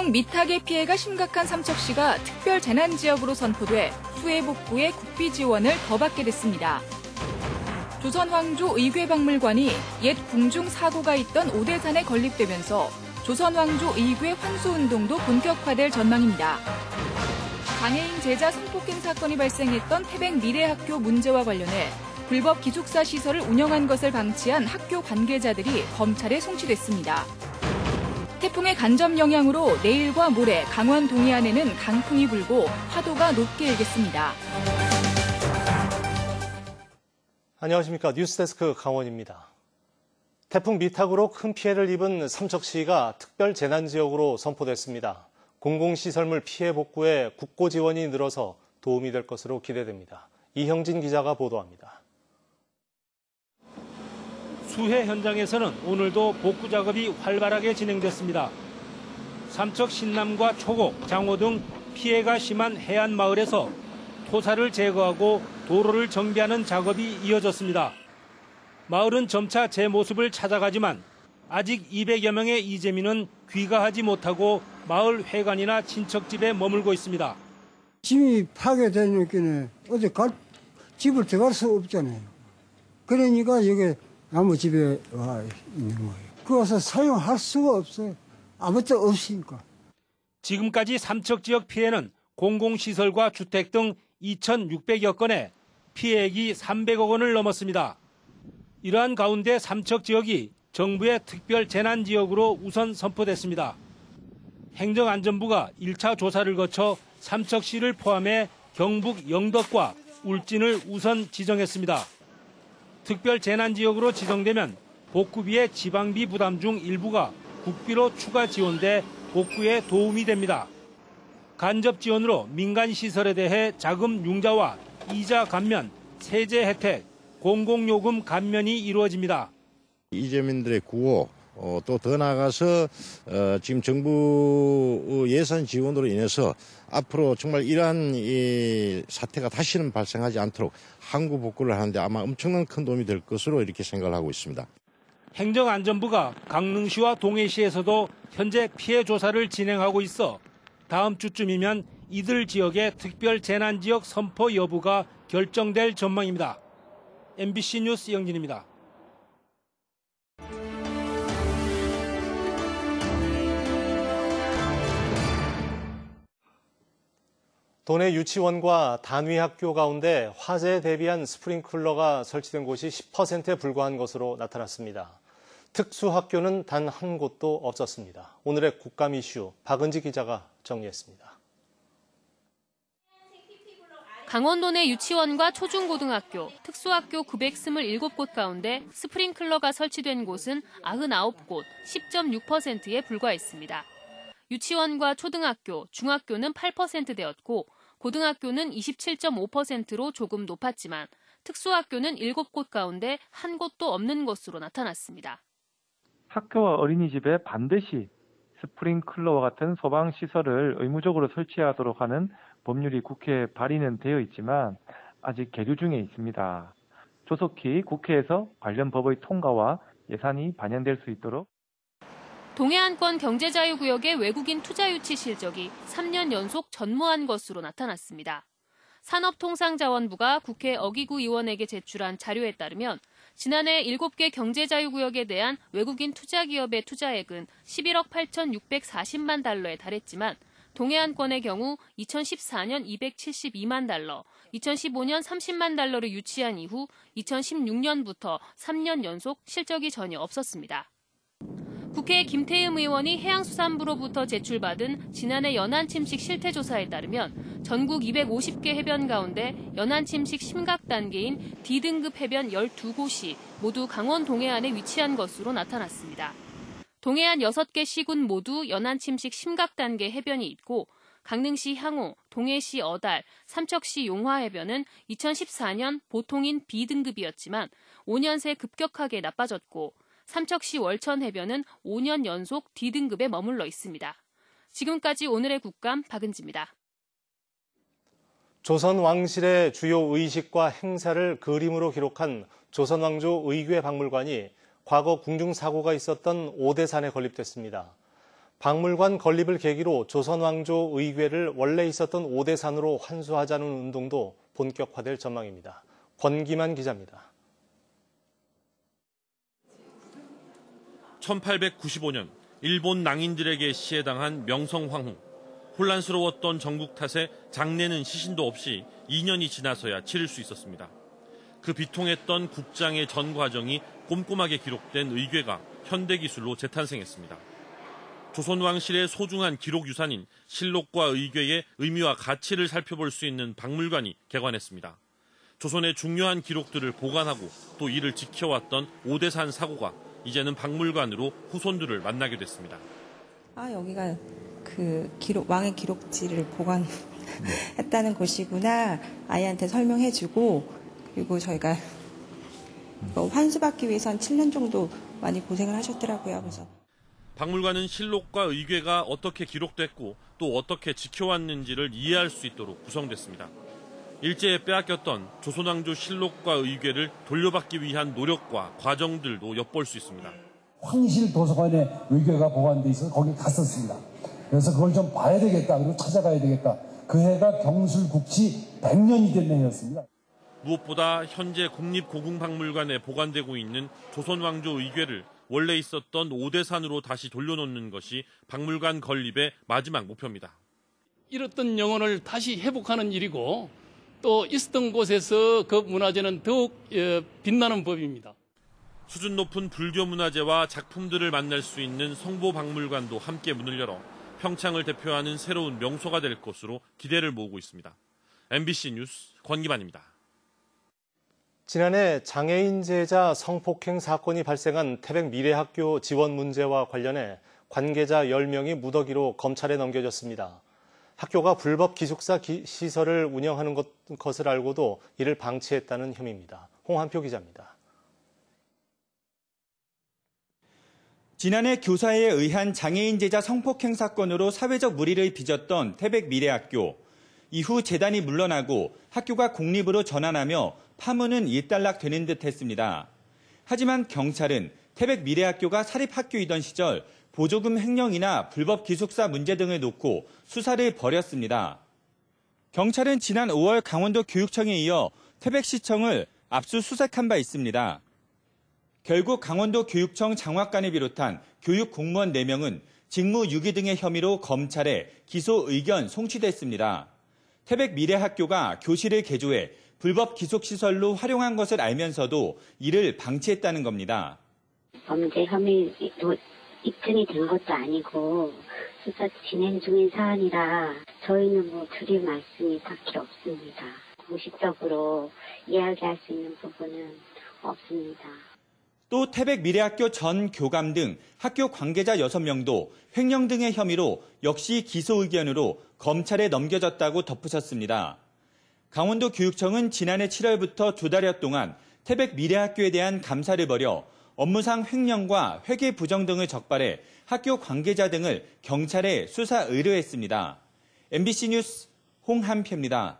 태풍 미탁의 피해가 심각한 삼척시가 특별 재난지역으로 선포돼 수해 복구에 국비 지원을 더 받게 됐습니다. 조선왕조 의궤박물관이 옛 궁중 사고가 있던 오대산에 건립되면서 조선왕조 의궤 환수운동도 본격화될 전망입니다. 장애인 제자 성폭행 사건이 발생했던 태백 미래학교 문제와 관련해 불법 기숙사 시설을 운영한 것을 방치한 학교 관계자들이 검찰에 송치됐습니다. 태풍의 간접 영향으로 내일과 모레 강원 동해안에는 강풍이 불고 파도가 높게 일겠습니다. 안녕하십니까. 뉴스데스크 강원입니다. 태풍 미탁으로 큰 피해를 입은 삼척시가 특별 재난지역으로 선포됐습니다. 공공시설물 피해 복구에 국고 지원이 늘어서 도움이 될 것으로 기대됩니다. 이형진 기자가 보도합니다. 수해 현장에서는 오늘도 복구 작업이 활발하게 진행됐습니다. 삼척 신남과 초곡, 장호 등 피해가 심한 해안 마을에서 토사를 제거하고 도로를 정비하는 작업이 이어졌습니다. 마을은 점차 제 모습을 찾아가지만 아직 200여 명의 이재민은 귀가하지 못하고 마을 회관이나 친척집에 머물고 있습니다. 집이 파괴되니까 어디 집을 들어갈 수 없잖아요. 그러니까 여기 나무 집에 와 있는 거예요. 그것을 사용할 수가 없어요. 아무것도 없으니까. 지금까지 삼척 지역 피해는 공공시설과 주택 등 2,600여 건에 피해액이 300억 원을 넘었습니다. 이러한 가운데 삼척 지역이 정부의 특별 재난지역으로 우선 선포됐습니다. 행정안전부가 1차 조사를 거쳐 삼척시를 포함해 경북 영덕과 울진을 우선 지정했습니다. 특별 재난지역으로 지정되면 복구비의 지방비 부담 중 일부가 국비로 추가 지원돼 복구에 도움이 됩니다. 간접 지원으로 민간시설에 대해 자금 융자와 이자 감면, 세제 혜택, 공공요금 감면이 이루어집니다. 이재민들의 구호, 또 더 나아가서 지금 정부 예산 지원으로 인해서 앞으로 정말 이러한 이 사태가 다시는 발생하지 않도록 항구 복구를 하는데 아마 엄청난 큰 도움이 될 것으로 이렇게 생각을 하고 있습니다. 행정안전부가 강릉시와 동해시에서도 현재 피해 조사를 진행하고 있어 다음 주쯤이면 이들 지역의 특별 재난지역 선포 여부가 결정될 전망입니다. MBC 뉴스 이영진입니다. 도내 유치원과 단위학교 가운데 화재에 대비한 스프링클러가 설치된 곳이 10%에 불과한 것으로 나타났습니다. 특수학교는 단 한 곳도 없었습니다. 오늘의 국감 이슈 박은지 기자가 정리했습니다. 강원도 내 유치원과 초중고등학교, 특수학교 927곳 가운데 스프링클러가 설치된 곳은 99곳, 10.6%에 불과했습니다. 유치원과 초등학교, 중학교는 8%대였고 고등학교는 27.5%로 조금 높았지만 특수학교는 7곳 가운데 한 곳도 없는 것으로 나타났습니다. 학교와 어린이집에 반드시 스프링클러와 같은 소방시설을 의무적으로 설치하도록 하는 법률이 국회에 발의는 되어 있지만 아직 계류 중에 있습니다. 조속히 국회에서 관련 법의 통과와 예산이 반영될 수 있도록 동해안권 경제자유구역의 외국인 투자 유치 실적이 3년 연속 전무한 것으로 나타났습니다. 산업통상자원부가 국회 어기구 의원에게 제출한 자료에 따르면 지난해 7개 경제자유구역에 대한 외국인 투자기업의 투자액은 11억 8,640만 달러에 달했지만 동해안권의 경우 2014년 272만 달러, 2015년 30만 달러를 유치한 이후 2016년부터 3년 연속 실적이 전혀 없었습니다. 국회 김태흠 의원이 해양수산부로부터 제출받은 지난해 연안침식 실태조사에 따르면 전국 250개 해변 가운데 연안침식 심각 단계인 D등급 해변 12곳이 모두 강원 동해안에 위치한 것으로 나타났습니다. 동해안 6개 시군 모두 연안침식 심각 단계 해변이 있고 강릉시 향호, 동해시 어달, 삼척시 용화해변은 2014년 보통인 B등급이었지만 5년 새 급격하게 나빠졌고 삼척시 월천해변은 5년 연속 D등급에 머물러 있습니다. 지금까지 오늘의 국감 박은지입니다. 조선 왕실의 주요 의식과 행사를 그림으로 기록한 조선왕조 의궤박물관이 과거 궁중사고가 있었던 오대산에 건립됐습니다. 박물관 건립을 계기로 조선왕조 의궤를 원래 있었던 오대산으로 환수하자는 운동도 본격화될 전망입니다. 권기만 기자입니다. 1895년 일본 낭인들에게 시해당한 명성황후. 혼란스러웠던 전국 탓에 장례는 시신도 없이 2년이 지나서야 치를 수 있었습니다. 그 비통했던 국장의 전 과정이 꼼꼼하게 기록된 의궤가 현대기술로 재탄생했습니다. 조선왕실의 소중한 기록 유산인 실록과 의궤의 의미와 가치를 살펴볼 수 있는 박물관이 개관했습니다. 조선의 중요한 기록들을 보관하고 또 이를 지켜왔던 오대산 사고가 이제는 박물관으로 후손들을 만나게 됐습니다. 여기가 그 왕의 기록지를 보관했다는 곳이구나. 아이한테 설명해주고, 그리고 저희가 환수받기 위해선 7년 정도 많이 고생을 하셨더라고요. 그래서 박물관은 실록과 의궤가 어떻게 기록됐고 또 어떻게 지켜왔는지를 이해할 수 있도록 구성됐습니다. 일제에 빼앗겼던 조선왕조 실록과 의궤를 돌려받기 위한 노력과 과정들도 엿볼 수 있습니다. 황실 도서관에 의궤가 보관돼 있어서 거기 갔었습니다. 그래서 그걸 좀 봐야 되겠다. 그리고 찾아가야 되겠다. 그 해가 경술국치 100년이 된 해였습니다. 무엇보다 현재 국립고궁박물관에 보관되고 있는 조선왕조 의궤를 원래 있었던 오대산으로 다시 돌려놓는 것이 박물관 건립의 마지막 목표입니다. 잃었던 영혼을 다시 회복하는 일이고 또 있었던 곳에서 그 문화재는 더욱 빛나는 법입니다. 수준 높은 불교 문화재와 작품들을 만날 수 있는 성보박물관도 함께 문을 열어 평창을 대표하는 새로운 명소가 될 것으로 기대를 모으고 있습니다. MBC 뉴스 권기만입니다. 지난해 장애인 제자 성폭행 사건이 발생한 태백 미래학교 지원 문제와 관련해 관계자 10명이 무더기로 검찰에 넘겨졌습니다. 학교가 불법 기숙사 시설을 운영하는 것을 알고도 이를 방치했다는 혐의입니다. 홍한표 기자입니다. 지난해 교사에 의한 장애인 제자 성폭행 사건으로 사회적 물의를 빚었던 태백 미래학교. 이후 재단이 물러나고 학교가 공립으로 전환하며 파문은 일단락되는 듯 했습니다. 하지만 경찰은 태백 미래학교가 사립학교이던 시절 보조금 횡령이나 불법 기숙사 문제 등을 놓고 수사를 벌였습니다. 경찰은 지난 5월 강원도 교육청에 이어 태백시청을 압수수색한 바 있습니다. 결국 강원도 교육청 장학관을 비롯한 교육 공무원 4명은 직무유기 등의 혐의로 검찰에 기소 의견 송치됐습니다. 태백 미래학교가 교실을 개조해 불법 기숙시설로 활용한 것을 알면서도 이를 방치했다는 겁니다. 범죄 혐의도 입증이 된 것도 아니고 수사 진행 중인 사안이라 저희는 드릴 말씀이 딱히 없습니다. 공식적으로 이야기할 수 있는 부분은 없습니다. 또 태백 미래학교 전 교감 등 학교 관계자 6명도 횡령 등의 혐의로 역시 기소 의견으로 검찰에 넘겨졌다고 덧붙였습니다. 강원도 교육청은 지난해 7월부터 2달여 동안 태백 미래학교에 대한 감사를 벌여 업무상 횡령과 회계 부정 등을 적발해 학교 관계자 등을 경찰에 수사 의뢰했습니다. MBC 뉴스 홍한표입니다.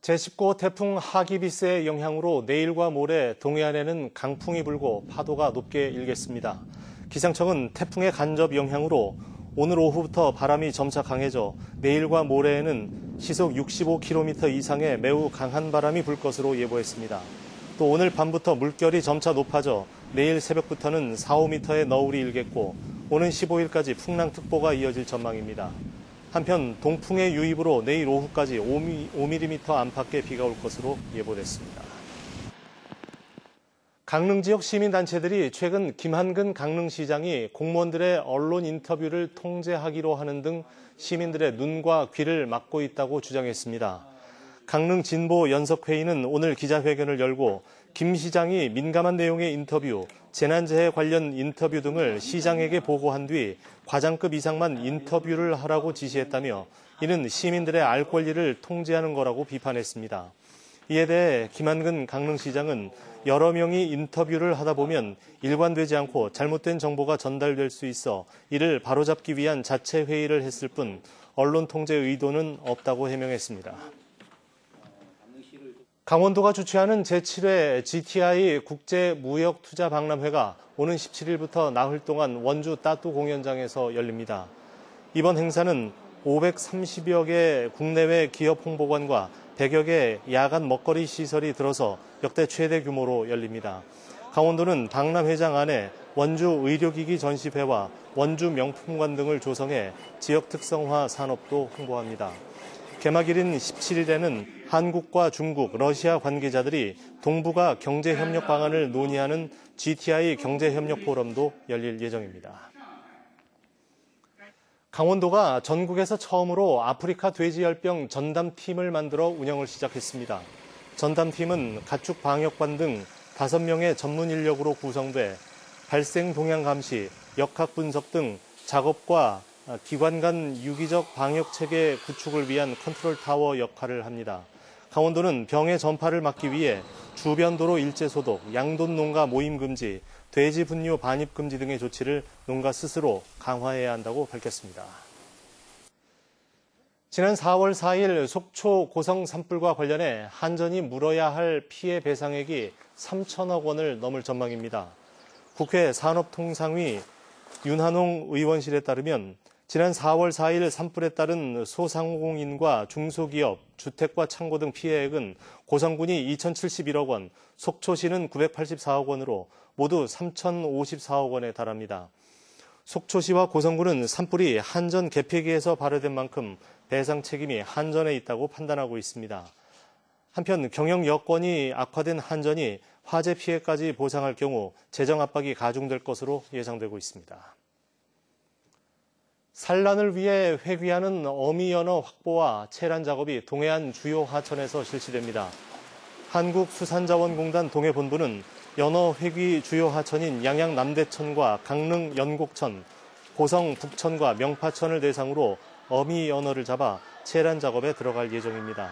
제19호 태풍 하기비스의 영향으로 내일과 모레 동해안에는 강풍이 불고 파도가 높게 일겠습니다. 기상청은 태풍의 간접 영향으로 오늘 오후부터 바람이 점차 강해져 내일과 모레에는 시속 65km 이상의 매우 강한 바람이 불 것으로 예보했습니다. 또 오늘 밤부터 물결이 점차 높아져 내일 새벽부터는 4, 5m의 너울이 일겠고 오는 15일까지 풍랑특보가 이어질 전망입니다. 한편 동풍의 유입으로 내일 오후까지 5mm 안팎의 비가 올 것으로 예보됐습니다. 강릉 지역 시민단체들이 최근 김한근 강릉시장이 공무원들의 언론 인터뷰를 통제하기로 하는 등 시민들의 눈과 귀를 막고 있다고 주장했습니다. 강릉 진보 연석회의는 오늘 기자회견을 열고 김 시장이 민감한 내용의 인터뷰, 재난재해 관련 인터뷰 등을 시장에게 보고한 뒤 과장급 이상만 인터뷰를 하라고 지시했다며 이는 시민들의 알 권리를 통제하는 거라고 비판했습니다. 이에 대해 김한근 강릉시장은 여러 명이 인터뷰를 하다 보면 일관되지 않고 잘못된 정보가 전달될 수 있어 이를 바로잡기 위한 자체 회의를 했을 뿐 언론 통제 의도는 없다고 해명했습니다. 강원도가 주최하는 제7회 GTI 국제무역투자박람회가 오는 17일부터 나흘 동안 원주 따뚜 공연장에서 열립니다. 이번 행사는 530여 개 국내외 기업 홍보관과 100여 개 야간 먹거리 시설이 들어서 역대 최대 규모로 열립니다. 강원도는 박람회장 안에 원주 의료기기 전시회와 원주 명품관 등을 조성해 지역 특성화 산업도 홍보합니다. 개막일인 17일에는 한국과 중국, 러시아 관계자들이 동북아 경제협력 방안을 논의하는 GTI 경제협력 포럼도 열릴 예정입니다. 강원도가 전국에서 처음으로 아프리카 돼지열병 전담팀을 만들어 운영을 시작했습니다. 전담팀은 가축 방역관 등 5명의 전문 인력으로 구성돼 발생 동향 감시, 역학 분석 등 작업과 기관 간 유기적 방역 체계 구축을 위한 컨트롤 타워 역할을 합니다. 강원도는 병의 전파를 막기 위해 주변 도로 일제 소독, 양돈 농가 모임 금지, 돼지 분뇨 반입 금지 등의 조치를 농가 스스로 강화해야 한다고 밝혔습니다. 지난 4월 4일 속초 고성 산불과 관련해 한전이 물어야 할 피해 배상액이 3천억 원을 넘을 전망입니다. 국회 산업통상위 윤한홍 의원실에 따르면 지난 4월 4일 산불에 따른 소상공인과 중소기업, 주택과 창고 등 피해액은 고성군이 2,071억 원, 속초시는 984억 원으로 모두 3,054억 원에 달합니다. 속초시와 고성군은 산불이 한전 개폐기에서 발효된 만큼 배상 책임이 한전에 있다고 판단하고 있습니다. 한편 경영 여건이 악화된 한전이 화재 피해까지 보상할 경우 재정 압박이 가중될 것으로 예상되고 있습니다. 산란을 위해 회귀하는 어미연어 확보와 채란 작업이 동해안 주요 하천에서 실시됩니다. 한국수산자원공단 동해본부는 연어 회귀 주요 하천인 양양 남대천과 강릉 연곡천, 고성 북천과 명파천을 대상으로 어미연어를 잡아 채란 작업에 들어갈 예정입니다.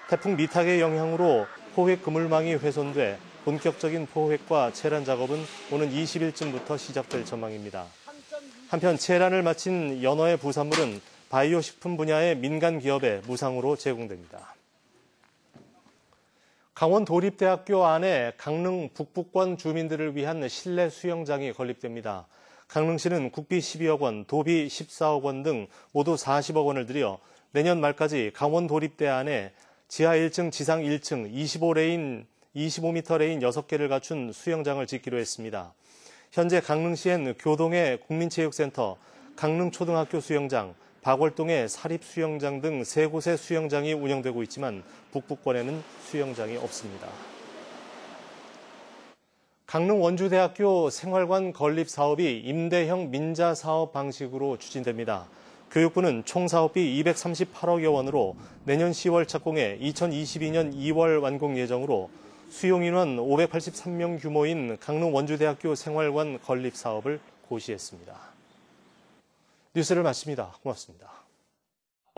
태풍 미탁의 영향으로 포획 그물망이 훼손돼 본격적인 포획과 채란 작업은 오는 20일쯤부터 시작될 전망입니다. 한편 채란을 마친 연어의 부산물은 바이오 식품 분야의 민간 기업에 무상으로 제공됩니다. 강원도립대학교 안에 강릉 북부권 주민들을 위한 실내 수영장이 건립됩니다. 강릉시는 국비 12억 원, 도비 14억 원 등 모두 40억 원을 들여 내년 말까지 강원도립대 안에 지하 1층, 지상 1층, 25m 레인 6개를 갖춘 수영장을 짓기로 했습니다. 현재 강릉시엔 교동의 국민체육센터, 강릉초등학교 수영장, 박월동의 사립수영장 등 3곳의 수영장이 운영되고 있지만 북부권에는 수영장이 없습니다. 강릉 원주대학교 생활관 건립 사업이 임대형 민자 사업 방식으로 추진됩니다. 교육부는 총 사업비 238억여 원으로 내년 10월 착공해 2022년 2월 완공 예정으로 수용인원 583명 규모인 강릉 원주대학교 생활관 건립 사업을 고시했습니다. 뉴스를 마칩니다. 고맙습니다.